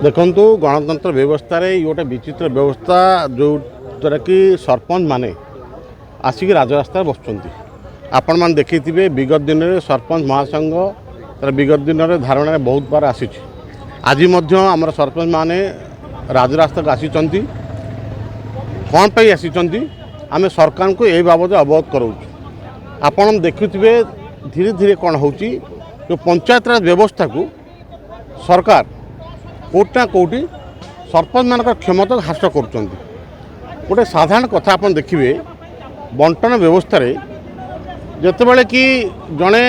देखु गणतंत्र व्यवस्था रे गोटे विचित्र व्यवस्था जो द्वारा कि सरपंच माने आसिक राजरास्ता बसुँच आपण मैंने देखिए विगत दिन में सरपंच महासंघ तर विगत दिन में धारणा बहुत बार आसी आज आम सरपंच माने राजरास्ता को आसी कौन पर आसी आम सरकार को यही बाबद अवगत कराऊँ आपण देखुवे धीरे धीरे कौन हो जो पंचायत राज व्यवस्था को सरकार कोटा कोटी सरपंच मान क्षमता ह्रास कर गोटे साधारण कथा आप देखिए बंटन व्यवस्था जितेबाला कि जड़े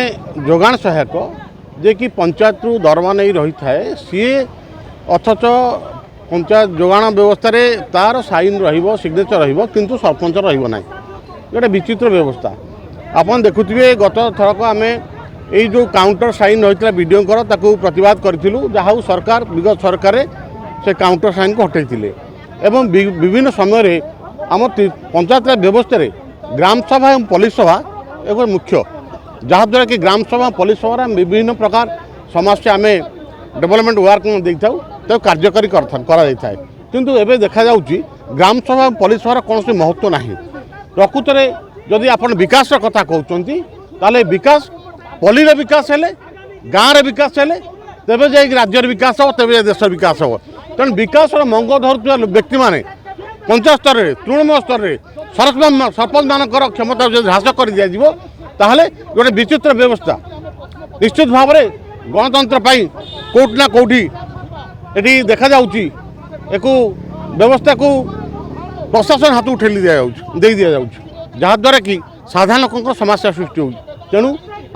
जोगाण सहायक जे कि पंचायत रु दरमा नहीं रही थाए सी अथच पंचायत जोगाण व्यवस्था तार साइन सिग्नेचर किंतु सरपंच रही गोटे विचित्र व्यवस्था आपन देखुए गत थरक आम यही जो काउंटर साइन रही विडीओ प्रतिवाद करूँ जहाँ सरकार विगत सरकार से काउंटर साइन को हटाई एवं विभिन्न समय आम पंचायत व्यवस्था ग्राम सभा और पुलिस सभा एक मुख्य जहाँद्वारा कि ग्राम सभा पुलिस सभा विभिन्न प्रकार समस्या आम डेवलपमेंट वर्क देता तो कार्यकारी कराए किंतु एवं देखा ग्राम सभा पुलिस सभार कौन महत्व ना प्रकृत में जदि आप विकास कथा कहते विकास पल्लीर विकास है गाँव विकास है तेज जा राज्यर विकास हम तेज देश विकास हम तेणु विकास मंग धरुवा व्यक्ति मैंने पंचायत स्तर में तृणमूल स्तर में सरपंच मान क्षमता जो ह्रास कर दिज्व ताहले गोटे विचित्र व्यवस्था निश्चित भाव में गणतंत्र कोट ना कोठी ये देखा एक व्यवस्था को प्रशासन हाथ को ठेली दे जहाँद्वारा कि साधारण लोक समस्या सृष्टि हो तेणु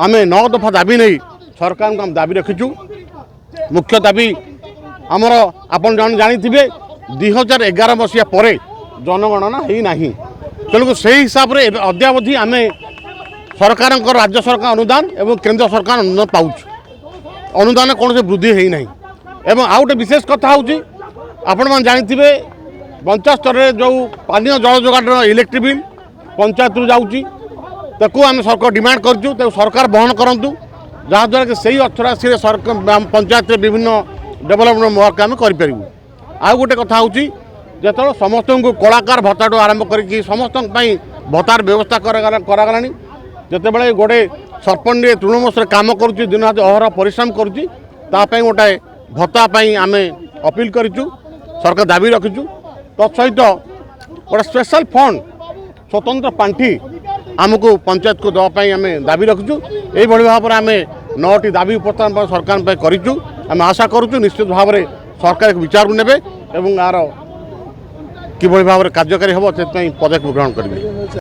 आम 9 दफा दाबी नहीं सरकार को आम दाबी रखीचु मुख्य दाबी आमर आपन जानी 2011 मसीहा पर जनगणना ही नहीं तेणु से हिसाब से अद्यावधि आम सरकार राज्य सरकार अनुदान एवं केंद्र सरकार अनुदान पाऊँ अनुदान कौन से वृद्धि है नहीं एवं आउ गोटे विशेष कथा हूँ आपण मैंने जानी पंचायत स्तर में जो पानी जल जोगाण इलेक्ट्रिक बिल पंचायत रु जाऊँगी ताकू आम सरकार डिमांड करूँ सरकार बहन करूँ जहाँद्वारा कि सही अर्थराशि सरकार पंचायत विभिन्न डेवलपमेंट वर्क आम करूँ आउ गोटे कथा हूँ जो समस्त को कलाकार भत्ता आरंभ कर समस्त भत्तार व्यवस्था कराला जितेबाला गोटे सरपंच तृणमूल काम करुच्ची दिन रात अहर परिश्रम करुच्ची गोटे भत्ता आम अपील करूँ सरकार दाबी रखीचु तत्सहित गोटे स्पेशल फंड स्वतंत्र पांठी आमको पंचायत को देवाई आम दाबी रखीचु यही भाव में आम 9टी दाबी उपस्थापन सरकार करूँ आम आशा करूँ निश्चित भाव में सरकार विचार को नेबे एवं यार कि भाव में कार्यकारी हम से पदक्षेप ग्रहण करेंगे।